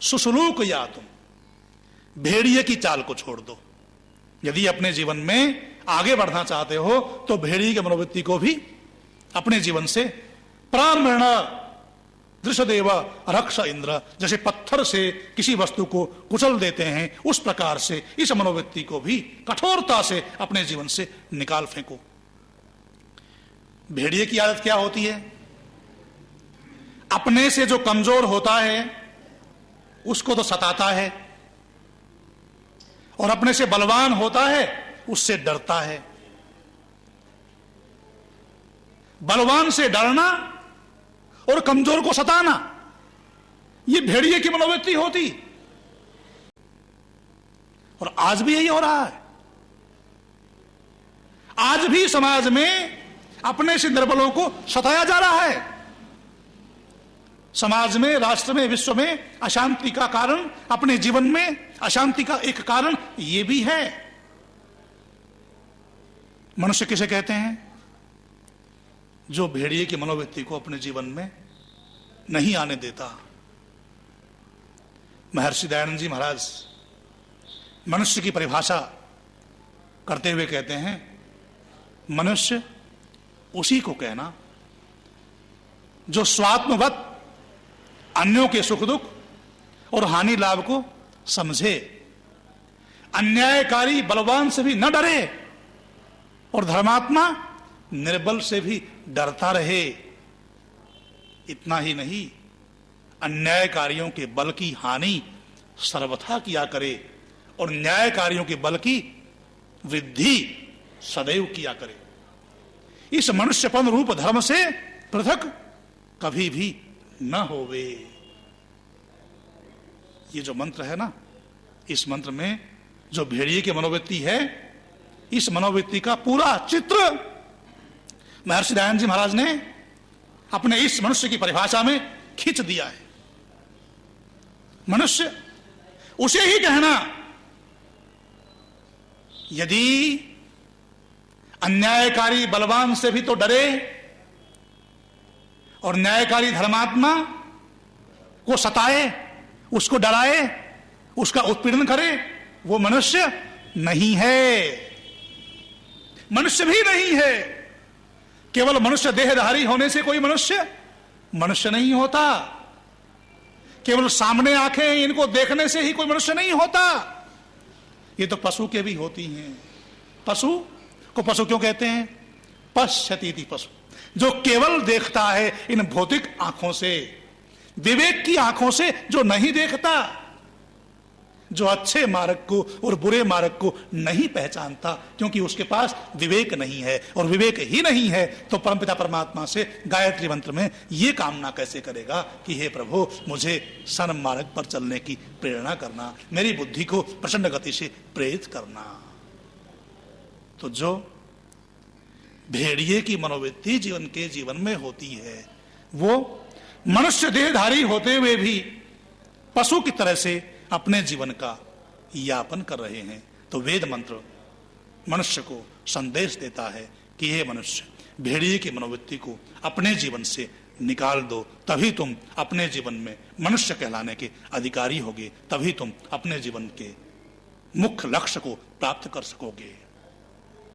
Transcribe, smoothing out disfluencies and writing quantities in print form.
सुसलूक या तुम, भेड़िए की चाल को छोड़ दो। यदि अपने जीवन में आगे बढ़ना चाहते हो तो भेड़िए की मनोवृत्ति को भी अपने जीवन से, प्राणमृण दृशदेव रक्ष इंद्र, जैसे पत्थर से किसी वस्तु को कुचल देते हैं उस प्रकार से इस मनोवृत्ति को भी कठोरता से अपने जीवन से निकाल फेंको। भेड़िए की आदत क्या होती है? अपने से जो कमजोर होता है उसको तो सताता है, और अपने से बलवान होता है उससे डरता है। बलवान से डरना और कमजोर को सताना, ये भेड़िए की मनोवृत्ति होती। और आज भी यही हो रहा है। आज भी समाज में अपने से निर्बलों को सताया जा रहा है। समाज में, राष्ट्र में, विश्व में अशांति का कारण, अपने जीवन में अशांति का एक कारण यह भी है। मनुष्य किसे कहते हैं? जो भेड़िए की मनोवृत्ति को अपने जीवन में नहीं आने देता। महर्षि दयानंद जी महाराज मनुष्य की परिभाषा करते हुए कहते हैं, मनुष्य उसी को कहना जो स्वात्मवत अन्यों के सुख दुख और हानि लाभ को समझे, अन्यायकारी बलवान से भी न डरे और धर्मात्मा निर्बल से भी डरता रहे। इतना ही नहीं, अन्यायकारियों के बल की हानि सर्वथा किया करे और न्यायकारियों के बल की वृद्धि सदैव किया करे। इस मनुष्यपन रूप धर्म से पृथक कभी भी न होवे। ये जो मंत्र है ना, इस मंत्र में जो भेड़िए की मनोवृत्ति है, इस मनोवृत्ति का पूरा चित्र महर्षि दयानंद जी महाराज ने अपने इस मनुष्य की परिभाषा में खींच दिया है। मनुष्य उसे ही कहना यदि अन्यायकारी बलवान से भी तो डरे और न्यायकारी धर्मात्मा को सताए, उसको डराए, उसका उत्पीड़न करे, वो मनुष्य नहीं है। मनुष्य भी नहीं है। केवल मनुष्य देहधारी होने से कोई मनुष्य मनुष्य नहीं होता। केवल सामने आंखें इनको देखने से ही कोई मनुष्य नहीं होता। ये तो पशु के भी होती हैं। पशु को पशु क्यों कहते हैं? पश्यतीति पशु, जो केवल देखता है इन भौतिक आंखों से, विवेक की आंखों से जो नहीं देखता, जो अच्छे मार्ग को और बुरे मार्ग को नहीं पहचानता, क्योंकि उसके पास विवेक नहीं है। और विवेक ही नहीं है तो परमपिता परमात्मा से गायत्री मंत्र में यह कामना कैसे करेगा कि हे प्रभु, मुझे सन्मार्ग पर चलने की प्रेरणा करना, मेरी बुद्धि को प्रचंड गति से प्रेरित करना। तो जो भेड़िए की मनोवृत्ति जीवन में होती है, वो मनुष्य देहधारी होते हुए भी पशु की तरह से अपने जीवन का यापन कर रहे हैं। तो वेद मंत्र मनुष्य को संदेश देता है कि हे मनुष्य, भेड़िए की मनोवृत्ति को अपने जीवन से निकाल दो, तभी तुम अपने जीवन में मनुष्य कहलाने के अधिकारी होगे, तभी तुम अपने जीवन के मुख्य लक्ष्य को प्राप्त कर सकोगे।